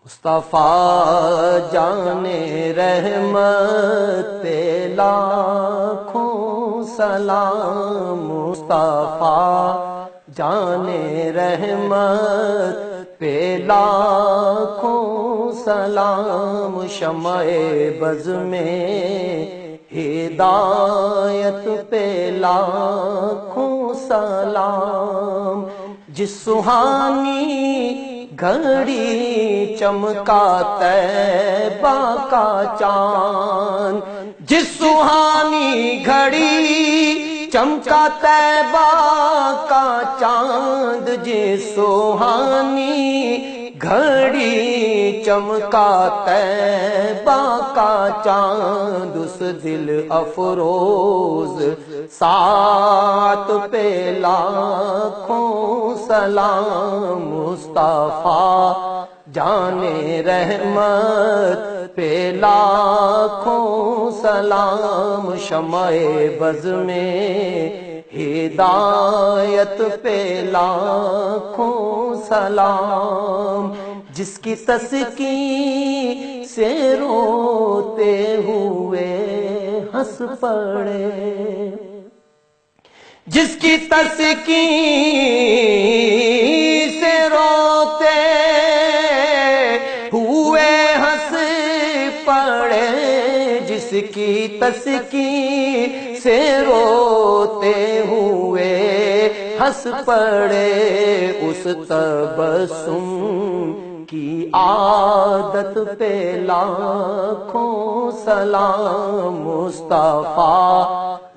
مصطفیٰ جان رحمت پہ لاکھوں سلام، مصطفیٰ جان رحمت پہ لاکھوں سلام، شمع بز میں ہدایت پہ لاکھوں سلام، جس سہانی گھڑی چمکا طیبہ کا چاند، جس سہانی گھڑی چمکا طیبہ کا چاند، جس سہانی گھڑی چمکا طیبہ کا چاند، اس دل افروز ساعت پہ لاکھوں سلام، مصطفیٰ جان رحمت پہ لاکھوں سلام، شمع بز میں ہدایت پہ لاکھوں سلام، جس کی تسکین سے روتے ہوئے ہنس پڑے، جس کی تسکین سے روتے ہوئے ہنس پڑے، جس کی تسکین سے روتے ہوئے ہنس پڑے، اس تبسم کی عادت پہ لاکھوں سلام، مصطفیٰ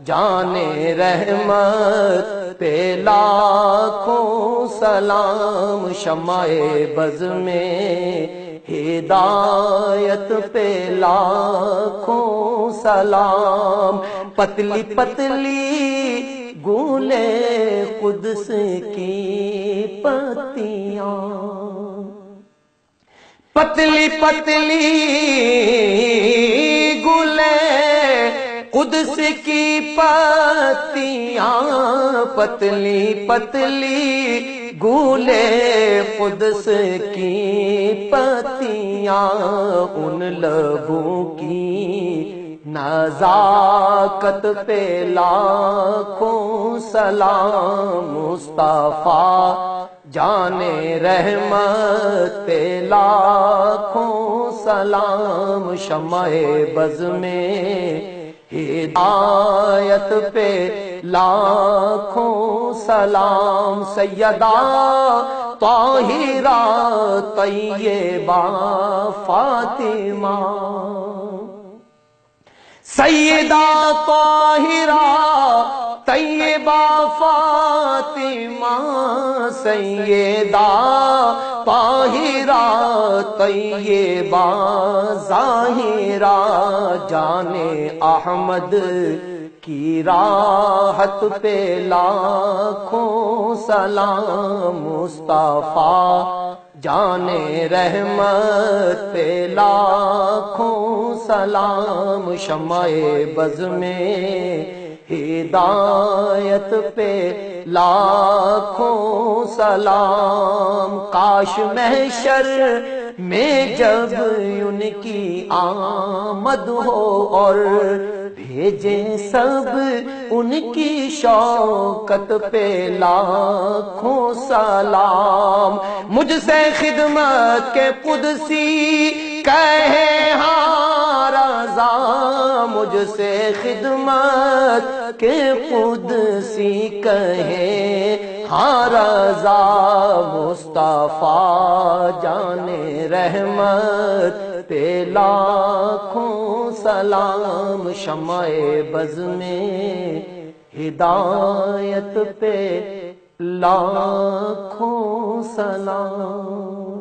جان رحمت پہ لاکھوں سلام، شمع بز میں ہدایت پہ لاکھوں سلام، پتلی پتلی گولے قدس کی پتیاں، پتلی پتلی گولے قدس کی پتیاں، پتلی پتلی گولے قدس کی پتیاں، ان لبوں کی نزاکت پہ لاکھوں سلام، مصطفیٰ جان رحمت پہ لاکھوں سلام، شمع بز میں ہدایت پہ لاکھوں سلام، سیدہ طاہرہ طیبہ فاطمہ، سیدہ طاہرہ طیبہ فاطمہ، سیدہ طاہرہ طیبہ ظاہرہ، جان احمد کی راحت پہ لاکھوں سلام، مصطفیٰ جان رحمت پہ لاکھوں سلام، شمع بز میں ہدایت پہ لاکھوں سلام، کاش محشر میں جب ان کی آمد ہو اور بھیجیں سب ان کی شوکت پہ لاکھوں سلام، مجھ سے خدمت کے قدسی کہے ہاں رضا، مجھ سے خدمت کے قدسی کہے ہاں رضا، مصطفیٰ جان رحمت پہ لاکھوں سلام، شمع بز میں ہدایت پہ لاکھوں سلام۔